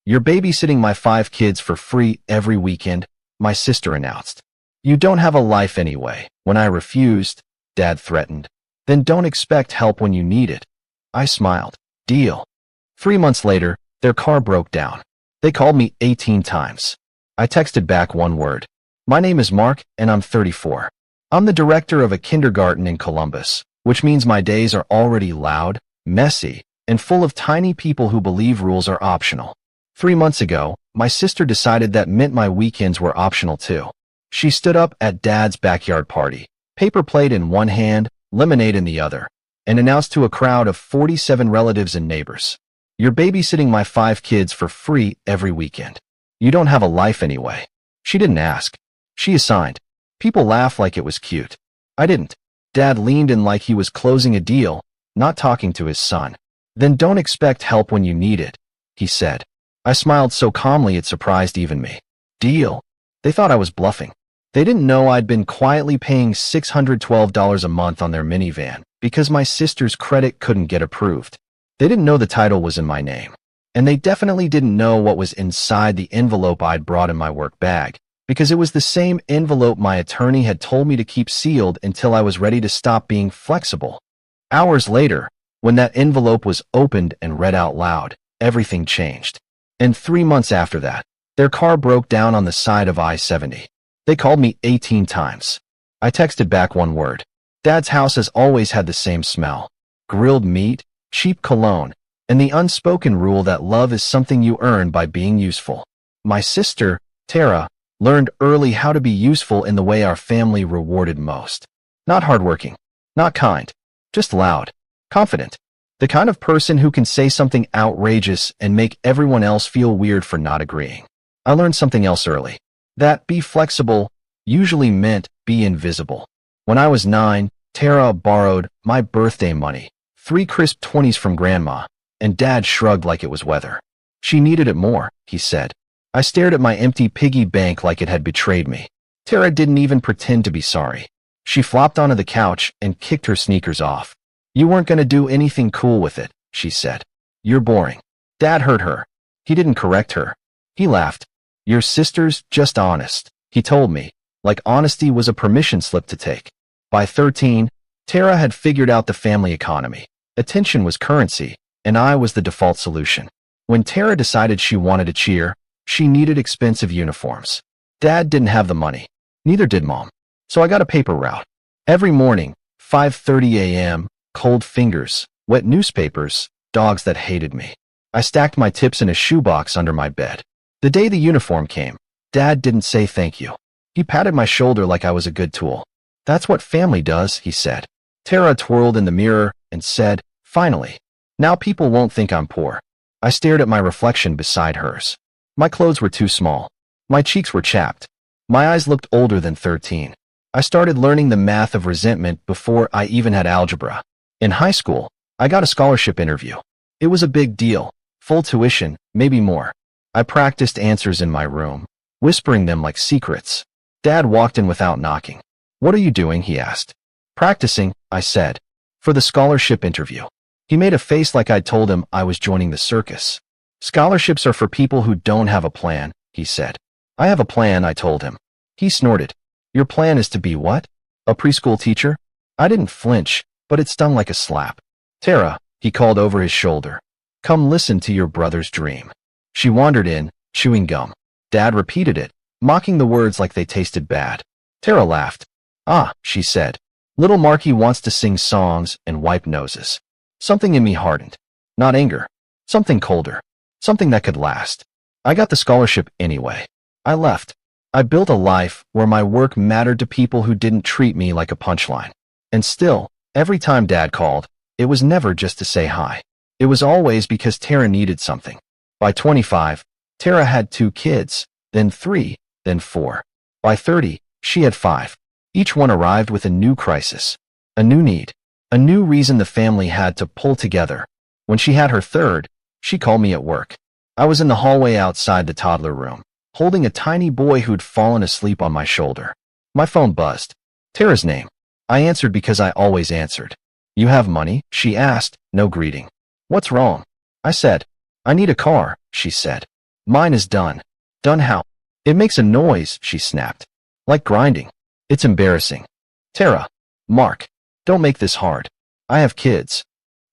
"You're babysitting my 5 kids for free every weekend," my sister announced. "You don't have a life anyway." When I refused, Dad threatened, "Then don't expect help when you need it." I smiled. Deal. 3 months later, their car broke down. They called me 18 times. I texted back one word. "My name is Mark, and I'm 34. I'm the director of a kindergarten in Columbus, which means my days are already loud, messy, and full of tiny people who believe rules are optional." 3 months ago, my sister decided that meant my weekends were optional too. She stood up at Dad's backyard party, paper plate in one hand, lemonade in the other, and announced to a crowd of 47 relatives and neighbors, "You're babysitting my 5 kids for free every weekend. You don't have a life anyway." She didn't ask. She assigned. People laughed like it was cute. I didn't. Dad leaned in like he was closing a deal, not talking to his son. "Then don't expect help when you need it," he said. I smiled so calmly it surprised even me. Deal. They thought I was bluffing. They didn't know I'd been quietly paying $612 a month on their minivan because my sister's credit couldn't get approved. They didn't know the title was in my name. And they definitely didn't know what was inside the envelope I'd brought in my work bag, because it was the same envelope my attorney had told me to keep sealed until I was ready to stop being flexible. Hours later, when that envelope was opened and read out loud, everything changed. And 3 months after that, their car broke down on the side of I-70. They called me 18 times. I texted back one word. Dad's house has always had the same smell: grilled meat, cheap cologne, and the unspoken rule that love is something you earn by being useful. My sister, Tara, learned early how to be useful in the way our family rewarded most. Not hardworking, not kind, just loud, confident. The kind of person who can say something outrageous and make everyone else feel weird for not agreeing. I learned something else early. That be flexible usually meant be invisible. When I was 9, Tara borrowed my birthday money, 3 crisp 20s from Grandma, and Dad shrugged like it was weather. "She needed it more," he said. I stared at my empty piggy bank like it had betrayed me. Tara didn't even pretend to be sorry. She flopped onto the couch and kicked her sneakers off. "You weren't going to do anything cool with it," she said. "You're boring." Dad heard her. He didn't correct her. He laughed. "Your sister's just honest," he told me, like honesty was a permission slip to take. By 13, Tara had figured out the family economy. Attention was currency, and I was the default solution. When Tara decided she wanted to cheer, she needed expensive uniforms. Dad didn't have the money. Neither did Mom. So I got a paper route. Every morning, 5:30 a.m., cold fingers, wet newspapers, dogs that hated me. I stacked my tips in a shoebox under my bed. The day the uniform came, Dad didn't say thank you. He patted my shoulder like I was a good tool. "That's what family does," he said. Tara twirled in the mirror and said, "Finally. Now people won't think I'm poor." I stared at my reflection beside hers. My clothes were too small. My cheeks were chapped. My eyes looked older than 13. I started learning the math of resentment before I even had algebra. In high school, I got a scholarship interview. It was a big deal. Full tuition, maybe more. I practiced answers in my room, whispering them like secrets. Dad walked in without knocking. "What are you doing?" he asked. "Practicing," I said, "for the scholarship interview." He made a face like I'd told him I was joining the circus. "Scholarships are for people who don't have a plan," he said. "I have a plan," I told him. He snorted. "Your plan is to be what? A preschool teacher?" I didn't flinch, but it stung like a slap. "Tara," he called over his shoulder, "come listen to your brother's dream." She wandered in, chewing gum. Dad repeated it, mocking the words like they tasted bad. Tara laughed. "Ah," she said, "little Marky wants to sing songs and wipe noses." Something in me hardened. Not anger. Something colder. Something that could last. I got the scholarship anyway. I left. I built a life where my work mattered to people who didn't treat me like a punchline. And still, every time Dad called, it was never just to say hi. It was always because Tara needed something. By 25, Tara had 2 kids, then 3, then 4. By 30, she had 5. Each one arrived with a new crisis, a new need, a new reason the family had to pull together. When she had her 3rd, she called me at work. I was in the hallway outside the toddler room, holding a tiny boy who'd fallen asleep on my shoulder. My phone buzzed. Tara's name. I answered because I always answered. "You have money?" she asked, no greeting. "What's wrong?" I said. "I need a car," she said. Mine is done. Done how? It makes a noise, she snapped. Like grinding. It's embarrassing. Tara. Mark. Don't make this hard. I have kids.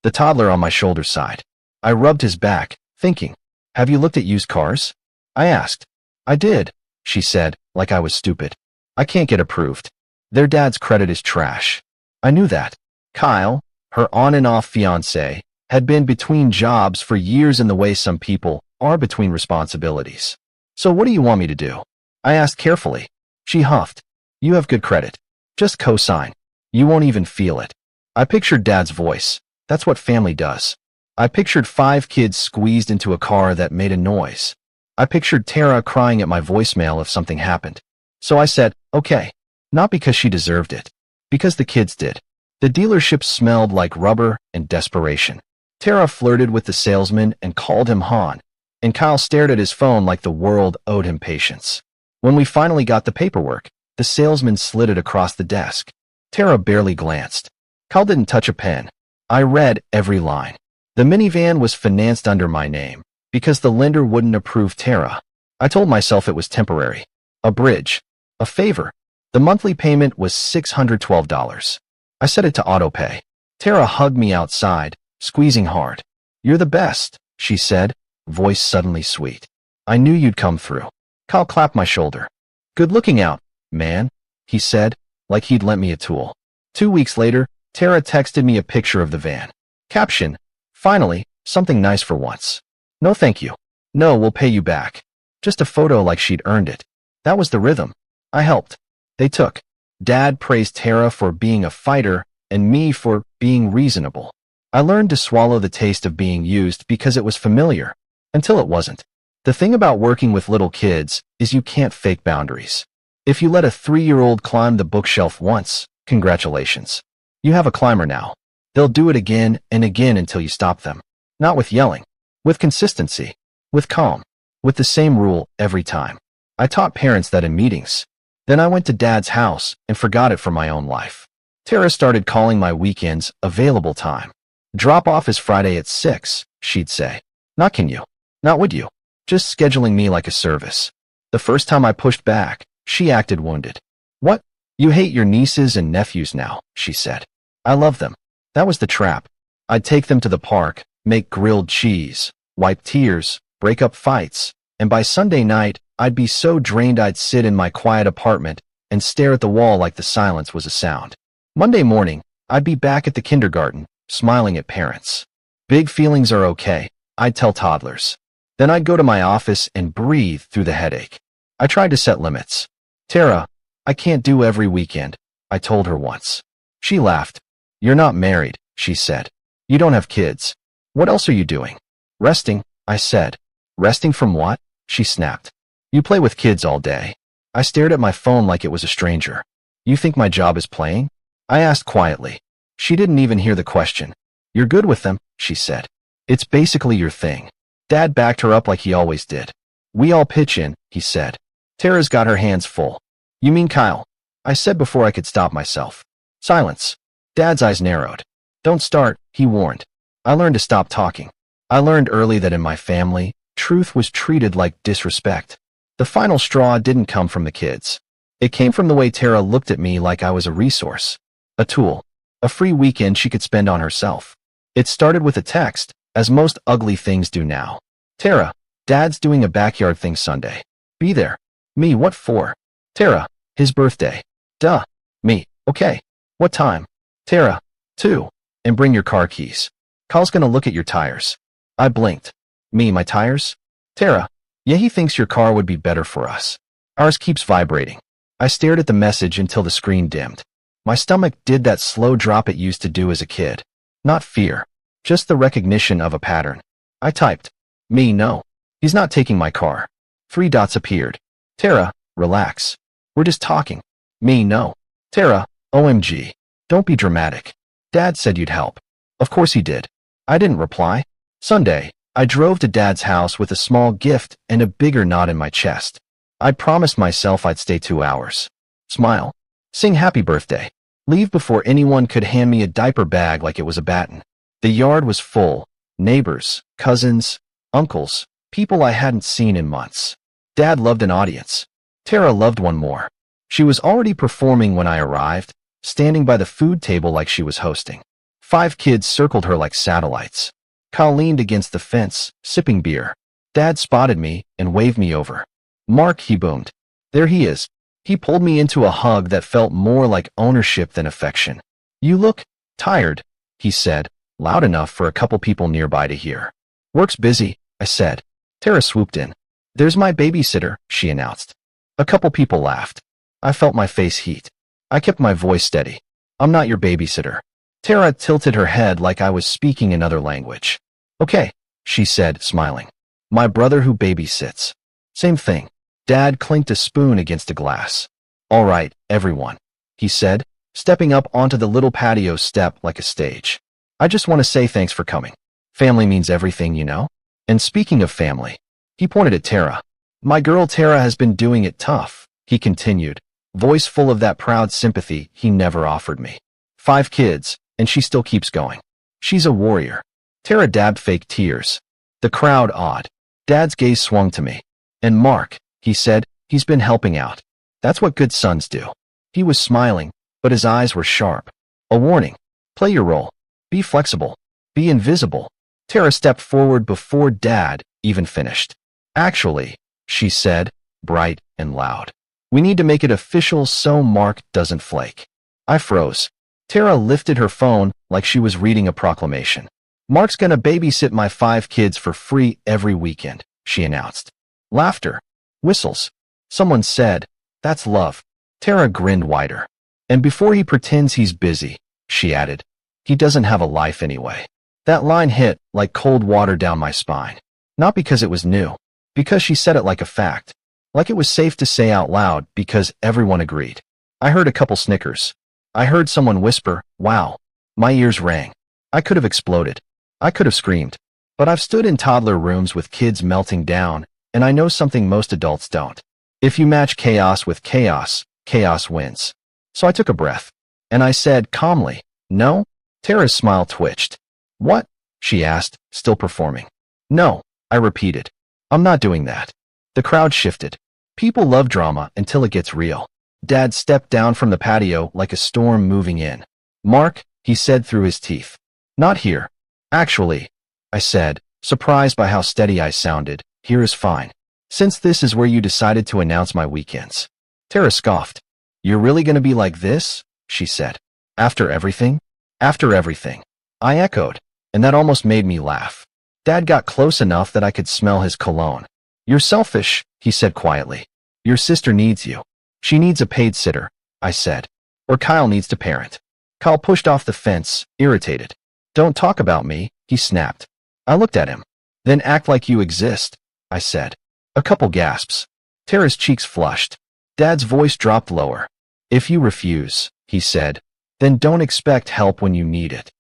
The toddler on my shoulder sighed. I rubbed his back, thinking, have you looked at used cars? I asked. I did, she said, like I was stupid. I can't get approved. Their dad's credit is trash. I knew that. Kyle, her on and off fiancé, had been between jobs for years in the way some people are between responsibilities. So what do you want me to do? I asked carefully. She huffed. You have good credit. Just co-sign. You won't even feel it. I pictured Dad's voice. That's what family does. I pictured 5 kids squeezed into a car that made a noise. I pictured Tara crying at my voicemail if something happened. So I said, okay. Not because she deserved it. Because the kids did. The dealership smelled like rubber and desperation. Tara flirted with the salesman and called him Han, and Kyle stared at his phone like the world owed him patience. When we finally got the paperwork, the salesman slid it across the desk. Tara barely glanced. Kyle didn't touch a pen. I read every line. The minivan was financed under my name because the lender wouldn't approve Tara. I told myself it was temporary. A bridge. A favor. The monthly payment was $612. I set it to autopay. Tara hugged me outside, squeezing hard. You're the best, she said, voice suddenly sweet. I knew you'd come through. Kyle clapped my shoulder. Good looking out, man, he said, like he'd lent me a tool. 2 weeks later, Tara texted me a picture of the van. Caption, finally, something nice for once. No thank you. No, we'll pay you back. Just a photo like she'd earned it. That was the rhythm. I helped. They took. Dad praised Tara for being a fighter and me for being reasonable. I learned to swallow the taste of being used because it was familiar, until it wasn't. The thing about working with little kids is you can't fake boundaries. If you let a 3-year-old climb the bookshelf once, congratulations. You have a climber now. They'll do it again and again until you stop them. Not with yelling. With consistency. With calm. With the same rule every time. I taught parents that in meetings. Then I went to Dad's house and forgot it for my own life. Tara started calling my weekends available time. Drop off is Friday at 6, she'd say. Not can you. Not would you. Just scheduling me like a service. The first time I pushed back, she acted wounded. What? You hate your nieces and nephews now, she said. I love them. That was the trap. I'd take them to the park, make grilled cheese, wipe tears, break up fights, and by Sunday night, I'd be so drained I'd sit in my quiet apartment and stare at the wall like the silence was a sound. Monday morning, I'd be back at the kindergarten, smiling at parents. Big feelings are okay, I'd tell toddlers. Then I'd go to my office and breathe through the headache. I tried to set limits. Tara, I can't do every weekend, I told her once. She laughed. You're not married, she said. You don't have kids. What else are you doing? Resting, I said. Resting from what? She snapped. You play with kids all day. I stared at my phone like it was a stranger. You think my job is playing? I asked quietly. She didn't even hear the question. You're good with them, she said. It's basically your thing. Dad backed her up like he always did. We all pitch in, he said. Tara's got her hands full. You mean Kyle? I said before I could stop myself. Silence. Dad's eyes narrowed. Don't start, he warned. I learned to stop talking. I learned early that in my family, truth was treated like disrespect. The final straw didn't come from the kids. It came from the way Tara looked at me like I was a resource. A tool. A free weekend she could spend on herself. It started with a text, as most ugly things do now. Tara, Dad's doing a backyard thing Sunday. Be there. Me, what for? Tara, his birthday. Duh. Me, okay. What time? Tara, 2. And bring your car keys. Kyle's gonna look at your tires. I blinked. Me, my tires? Tara, yeah, he thinks your car would be better for us. Ours keeps vibrating. I stared at the message until the screen dimmed. My stomach did that slow drop it used to do as a kid. Not fear. Just the recognition of a pattern. I typed. Me, no. He's not taking my car. 3 dots appeared. Tara, relax. We're just talking. Me, no. Tara, OMG. Don't be dramatic. Dad said you'd help. Of course he did. I didn't reply. Sunday, I drove to Dad's house with a small gift and a bigger knot in my chest. I promised myself I'd stay 2 hours. Smile. Sing happy birthday. Leave before anyone could hand me a diaper bag like it was a baton. The yard was full. Neighbors, cousins, uncles. People I hadn't seen in months. Dad loved an audience. Tara loved one more. She was already performing when I arrived, standing by the food table like she was hosting. 5 kids circled her like satellites. Kyle leaned against the fence, sipping beer. Dad spotted me and waved me over. "Mark," he boomed. "There he is." He pulled me into a hug that felt more like ownership than affection. "You look tired," he said, loud enough for a couple people nearby to hear. "Work's busy," I said. Tara swooped in. "There's my babysitter," she announced. A couple people laughed. I felt my face heat. I kept my voice steady. "I'm not your babysitter." Tara tilted her head like I was speaking another language. "Okay," she said, smiling. "My brother who babysits." "Same thing." Dad clinked a spoon against a glass. "All right, everyone," he said, stepping up onto the little patio step like a stage. "I just want to say thanks for coming. Family means everything, you know? And speaking of family," he pointed at Tara. "My girl Tara has been doing it tough," he continued, voice full of that proud sympathy he never offered me. 5 kids, and she still keeps going. She's a warrior. Tara dabbed fake tears. The crowd awed. Dad's gaze swung to me. "And Mark," he said, "he's been helping out. That's what good sons do." He was smiling, but his eyes were sharp. A warning. Play your role. Be flexible. Be invisible. Tara stepped forward before Dad even finished. "Actually," she said, bright and loud, "we need to make it official so Mark doesn't flake." I froze. Tara lifted her phone like she was reading a proclamation. "Mark's gonna babysit my 5 kids for free every weekend," she announced. Laughter. Whistles. Someone said, "That's love." Tara grinned wider. "And before he pretends he's busy," she added, "he doesn't have a life anyway." That line hit like cold water down my spine. Not because it was new, because she said it like a fact, like it was safe to say out loud because everyone agreed. I heard a couple snickers. I heard someone whisper, "Wow." My ears rang. I could have exploded. I could have screamed. But I've stood in toddler rooms with kids melting down, and I know something most adults don't. If you match chaos with chaos, chaos wins. So I took a breath. And I said calmly, "No?" Tara's smile twitched. "What?" she asked, still performing. "No," I repeated. "I'm not doing that." The crowd shifted. People love drama until it gets real. Dad stepped down from the patio like a storm moving in. "Mark," he said through his teeth. "Not here." "Actually," I said, surprised by how steady I sounded, "here is fine. Since this is where you decided to announce my weekends." Tara scoffed. "You're really going to be like this?" she said. "After everything?" "After everything," I echoed, and that almost made me laugh. Dad got close enough that I could smell his cologne. "You're selfish," he said quietly. "Your sister needs you." "She needs a paid sitter," I said. "Or Kyle needs to parent." Kyle pushed off the fence, irritated. "Don't talk about me," he snapped. I looked at him. "Then act like you exist," I said. A couple gasps. Tara's cheeks flushed. Dad's voice dropped lower. "If you refuse," he said, "then don't expect help when you need it."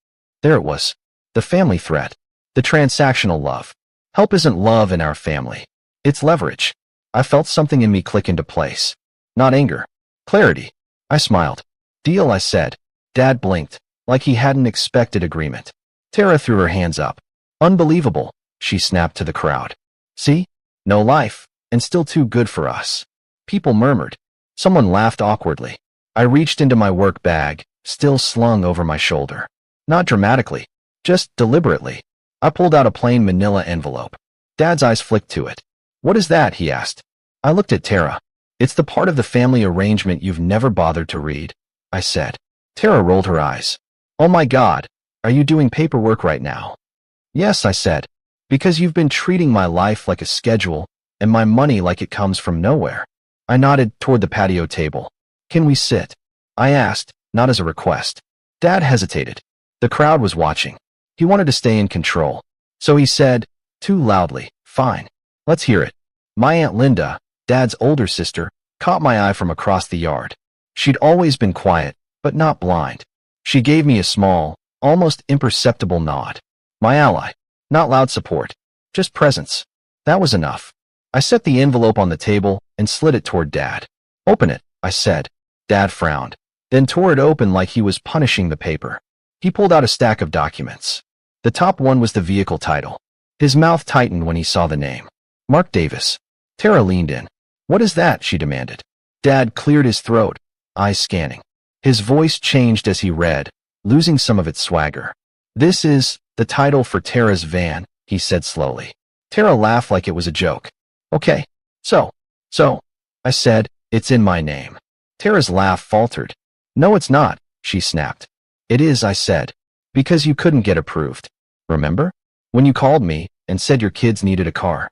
There it was. The family threat. The transactional love. Help isn't love in our family. It's leverage. I felt something in me click into place. Not anger. Clarity. I smiled. "Deal," I said. Dad blinked, like he hadn't expected agreement. Tara threw her hands up. "Unbelievable," she snapped to the crowd. "See? No life, and still too good for us." People murmured. Someone laughed awkwardly. I reached into my work bag, still slung over my shoulder. Not dramatically, just deliberately. I pulled out a plain manila envelope. Dad's eyes flicked to it. "What is that?" he asked. I looked at Tara. "It's the part of the family arrangement you've never bothered to read," I said. Tara rolled her eyes. "Oh my God, are you doing paperwork right now?" "Yes," I said, "because you've been treating my life like a schedule and my money like it comes from nowhere." I nodded toward the patio table. "Can we sit?" I asked, not as a request. Dad hesitated. The crowd was watching. He wanted to stay in control. So he said, too loudly, "Fine. Let's hear it." My Aunt Linda, Dad's older sister, caught my eye from across the yard. She'd always been quiet, but not blind. She gave me a small, almost imperceptible nod. My ally. Not loud support. Just presence. That was enough. I set the envelope on the table and slid it toward Dad. "Open it," I said. Dad frowned, then tore it open like he was punishing the paper. He pulled out a stack of documents. The top one was the vehicle title. His mouth tightened when he saw the name. Mark Davis. Tara leaned in. What is that? She demanded. Dad cleared his throat, eyes scanning. His voice changed as he read, losing some of its swagger. This is the title for Tara's van, he said slowly. Tara laughed like it was a joke. Okay, so, I said, it's in my name. Tara's laugh faltered. No, it's not, she snapped. It is, I said, because you couldn't get approved. Remember? When you called me and said your kids needed a car.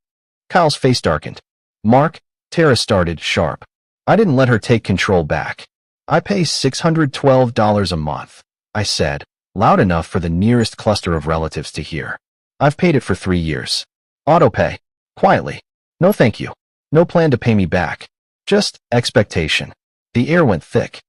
Kyle's face darkened. Mark, Tara started sharp. I didn't let her take control back. I pay $612 a month, I said, loud enough for the nearest cluster of relatives to hear. I've paid it for 3 years. Auto pay. Quietly. No thank you. No plan to pay me back. Just expectation. The air went thick.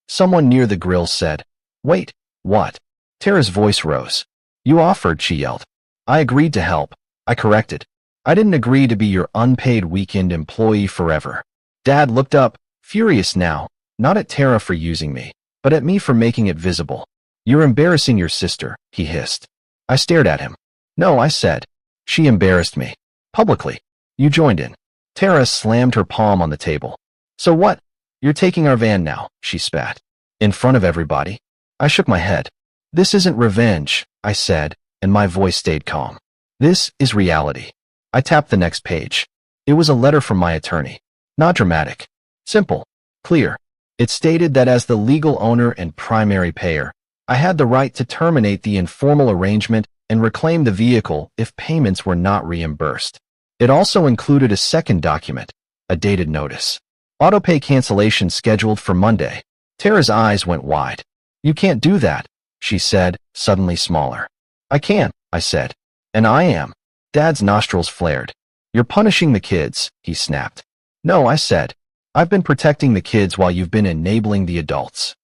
Someone near the grill said, Wait, what? Tara's voice rose. You offered, she yelled. I agreed to help. I corrected. I didn't agree to be your unpaid weekend employee forever. Dad looked up, furious now, not at Tara for using me, but at me for making it visible. You're embarrassing your sister, he hissed. I stared at him. No, I said. She embarrassed me. Publicly. You joined in. Tara slammed her palm on the table. So what? You're taking our van now, she spat. In front of everybody? I shook my head. This isn't revenge, I said, and my voice stayed calm. This is reality. I tapped the next page. It was a letter from my attorney. Not dramatic. Simple. Clear. It stated that as the legal owner and primary payer, I had the right to terminate the informal arrangement and reclaim the vehicle if payments were not reimbursed. It also included a second document, a dated notice. Autopay cancellation scheduled for Monday. Tara's eyes went wide. You can't do that, she said, suddenly smaller. I can, I said. And I am. Dad's nostrils flared. You're punishing the kids, he snapped. No, I said. I've been protecting the kids while you've been enabling the adults.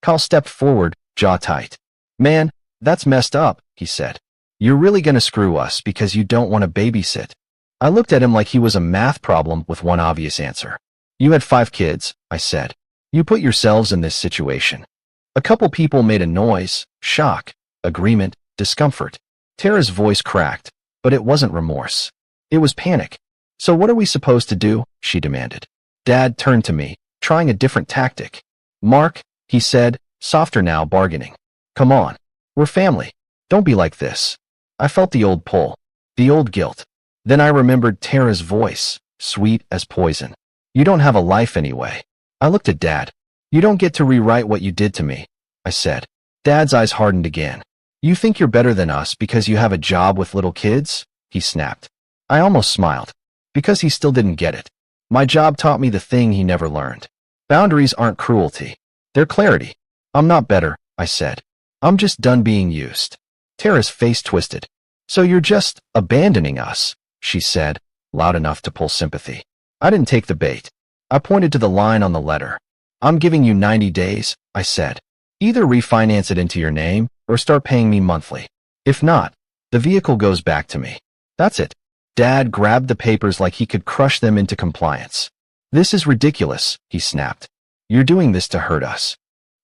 Kyle stepped forward, jaw tight. Man, that's messed up, he said. You're really gonna screw us because you don't want to babysit. I looked at him like he was a math problem with one obvious answer. You had 5 kids, I said. You put yourselves in this situation. A couple people made a noise, shock, agreement, discomfort. Tara's voice cracked, but it wasn't remorse. It was panic. So what are we supposed to do? She demanded. Dad turned to me, trying a different tactic. Mark, he said, softer now, bargaining. Come on. We're family. Don't be like this. I felt the old pull, the old guilt. Then I remembered Tara's voice, sweet as poison. You don't have a life anyway. I looked at Dad. You don't get to rewrite what you did to me, I said. Dad's eyes hardened again. You think you're better than us because you have a job with little kids? He snapped. I almost smiled, because he still didn't get it. My job taught me the thing he never learned. Boundaries aren't cruelty. They're clarity. I'm not better, I said. I'm just done being used. Tara's face twisted. So you're just abandoning us, she said, loud enough to pull sympathy. I didn't take the bait. I pointed to the line on the letter. I'm giving you 90 days, I said. Either refinance it into your name or start paying me monthly. If not, the vehicle goes back to me. That's it. Dad grabbed the papers like he could crush them into compliance. This is ridiculous, he snapped. You're doing this to hurt us.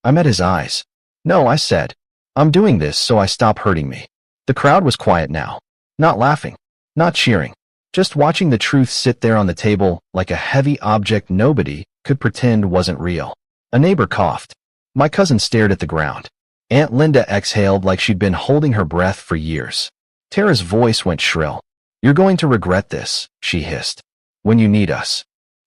I met his eyes. No, I said. I'm doing this so I stop hurting me. The crowd was quiet now. Not laughing. Not cheering. Just watching the truth sit there on the table like a heavy object nobody could pretend wasn't real. A neighbor coughed. My cousin stared at the ground. Aunt Linda exhaled like she'd been holding her breath for years. Tara's voice went shrill. You're going to regret this, she hissed. When you need us.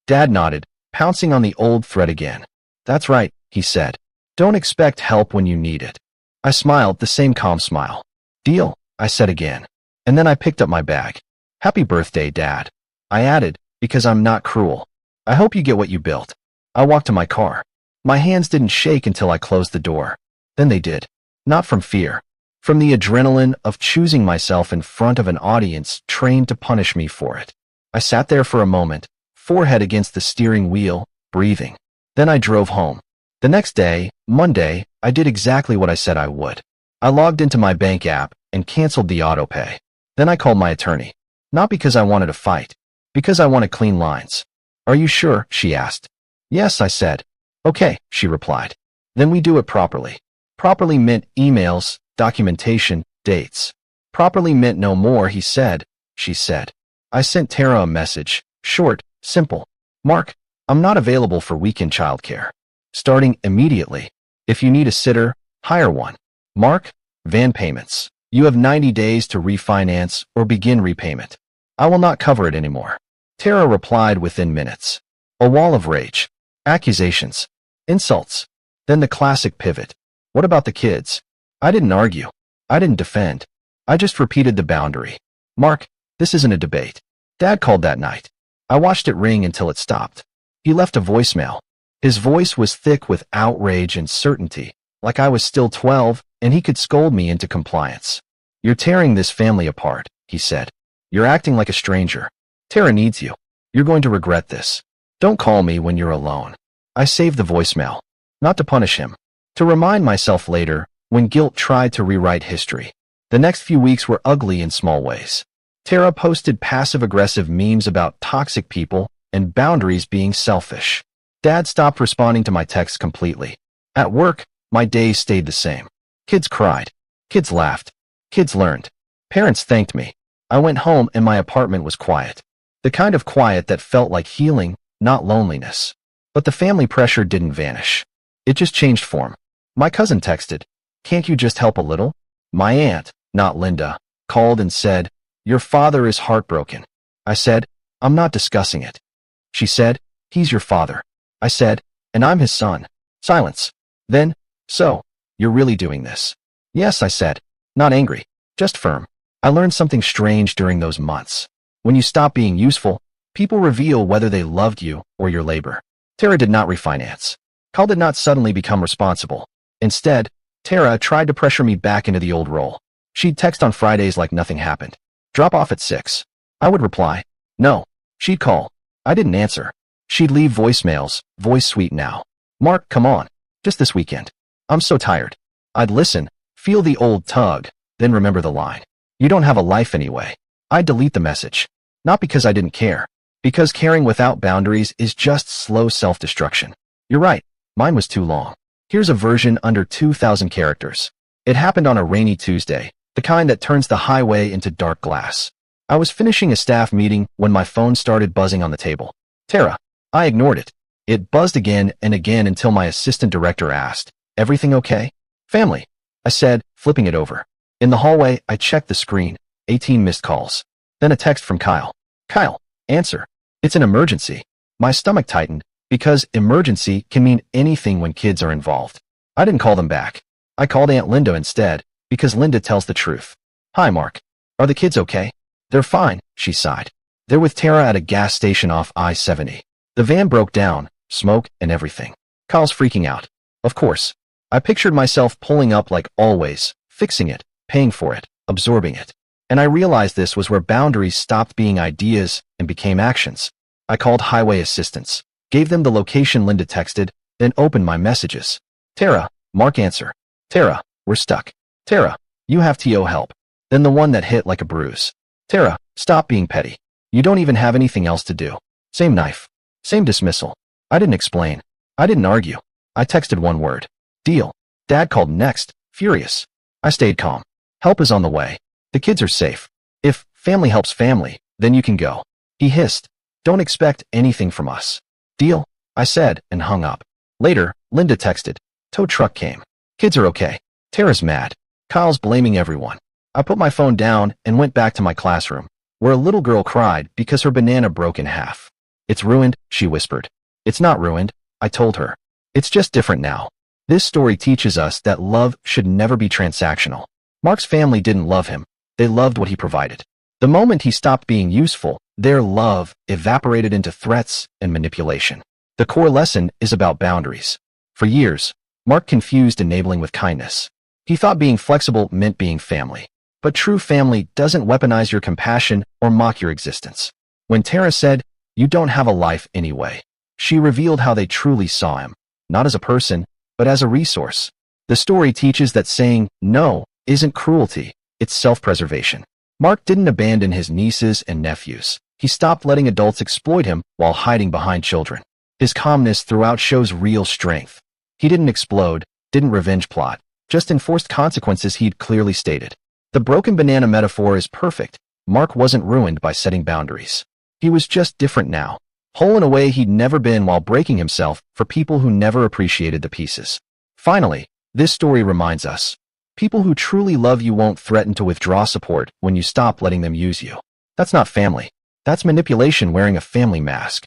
Dad nodded, pouncing on the old thread again. That's right, he said. Don't expect help when you need it. I smiled, the same calm smile. Deal, I said again. And then I picked up my bag. Happy birthday, Dad. I added, because I'm not cruel. I hope you get what you built. I walked to my car. My hands didn't shake until I closed the door. Then they did. Not from fear. From the adrenaline of choosing myself in front of an audience trained to punish me for it. I sat there for a moment, forehead against the steering wheel, breathing. Then I drove home. The next day, Monday, I did exactly what I said I would. I logged into my bank app and canceled the auto pay. Then I called my attorney. Not because I wanted to fight, because I wanted clean lines. Are you sure? She asked. Yes, I said. Okay, she replied. Then we do it properly. Properly meant emails, documentation, Dates. Properly meant no more, he said. She said. I sent Tara a message. Short, simple. Mark, I'm not available for weekend childcare. Starting immediately. If you need a sitter, hire one. Mark, van payments. You have 90 days to refinance or begin repayment. I will not cover it anymore. Tara replied within minutes. A wall of rage. Accusations. Insults. Then the classic pivot. What about the kids? I didn't argue. I didn't defend. I just repeated the boundary. Mark, this isn't a debate. Dad called that night. I watched it ring until it stopped. He left a voicemail. His voice was thick with outrage and certainty, like I was still 12 and he could scold me into compliance. You're tearing this family apart, he said. You're acting like a stranger. Tara needs you. You're going to regret this. Don't call me when you're alone. I saved the voicemail. Not to punish him. To remind myself later, when guilt tried to rewrite history. The next few weeks were ugly in small ways. Tara posted passive-aggressive memes about toxic people and boundaries being selfish. Dad stopped responding to my texts completely. At work, my days stayed the same. Kids cried. Kids laughed. Kids learned. Parents thanked me. I went home and my apartment was quiet. The kind of quiet that felt like healing, not loneliness. But the family pressure didn't vanish. It just changed form. My cousin texted, "Can't you just help a little?" My aunt, not Linda, called and said, "Your father is heartbroken." I said, "I'm not discussing it." She said, "He's your father." I said, "And I'm his son." Silence. Then, "So, you're really doing this?" "Yes," I said, not angry, just firm. I learned something strange during those months. When you stop being useful, people reveal whether they loved you or your labor. Tara did not refinance. Carl did not suddenly become responsible. Instead, Tara tried to pressure me back into the old role. She'd text on Fridays like nothing happened. Drop off at 6. I would reply, no. She'd call. I didn't answer. She'd leave voicemails, voice sweet now. Mark, come on. Just this weekend. I'm so tired. I'd listen, feel the old tug, then remember the line. You don't have a life anyway. I'd delete the message. Not because I didn't care. Because caring without boundaries is just slow self-destruction. You're right. Mine was too long. Here's a version under 2,000 characters. It happened on a rainy Tuesday, the kind that turns the highway into dark glass. I was finishing a staff meeting when my phone started buzzing on the table. Tara. I ignored it. It buzzed again and again until my assistant director asked, "Everything okay?" "Family," I said, flipping it over. In the hallway, I checked the screen. 18 missed calls. Then a text from Kyle. "Kyle, answer. It's an emergency." My stomach tightened, because emergency can mean anything when kids are involved. I didn't call them back. I called Aunt Linda instead, because Linda tells the truth. "Hi, Mark. Are the kids okay?" "They're fine," she sighed. "They're with Tara at a gas station off I-70. The van broke down, smoke and everything." Kyle's freaking out. Of course. I pictured myself pulling up like always, fixing it, paying for it, absorbing it. And I realized this was where boundaries stopped being ideas and became actions. I called highway assistance, gave them the location Linda texted, then opened my messages. "Tara, Mark answer. Tara, we're stuck. Tara, you have TO help." Then the one that hit like a bruise. "Tara, stop being petty. You don't even have anything else to do." Same knife. Same dismissal. I didn't explain. I didn't argue. I texted one word. Deal. Dad called next, furious. I stayed calm. Help is on the way. The kids are safe. If family helps family, then you can go. He hissed. Don't expect anything from us. Deal, I said and hung up. Later, Linda texted. Tow truck came. Kids are okay. Tara's mad. Kyle's blaming everyone. I put my phone down and went back to my classroom, where a little girl cried because her banana broke in half. "It's ruined," she whispered. "It's not ruined," I told her. "It's just different now." This story teaches us that love should never be transactional. Mark's family didn't love him. They loved what he provided. The moment he stopped being useful, their love evaporated into threats and manipulation. The core lesson is about boundaries. For years, Mark confused enabling with kindness. He thought being flexible meant being family. But true family doesn't weaponize your compassion or mock your existence. When Tara said, "You don't have a life anyway," she revealed how they truly saw him, not as a person, but as a resource. The story teaches that saying no isn't cruelty, it's self-preservation. Mark didn't abandon his nieces and nephews. He stopped letting adults exploit him while hiding behind children. His calmness throughout shows real strength. He didn't explode, didn't revenge plot, just enforced consequences he'd clearly stated. The broken banana metaphor is perfect. Mark wasn't ruined by setting boundaries. He was just different now, whole in a way he'd never been while breaking himself for people who never appreciated the pieces. Finally, this story reminds us, people who truly love you won't threaten to withdraw support when you stop letting them use you. That's not family. That's manipulation wearing a family mask.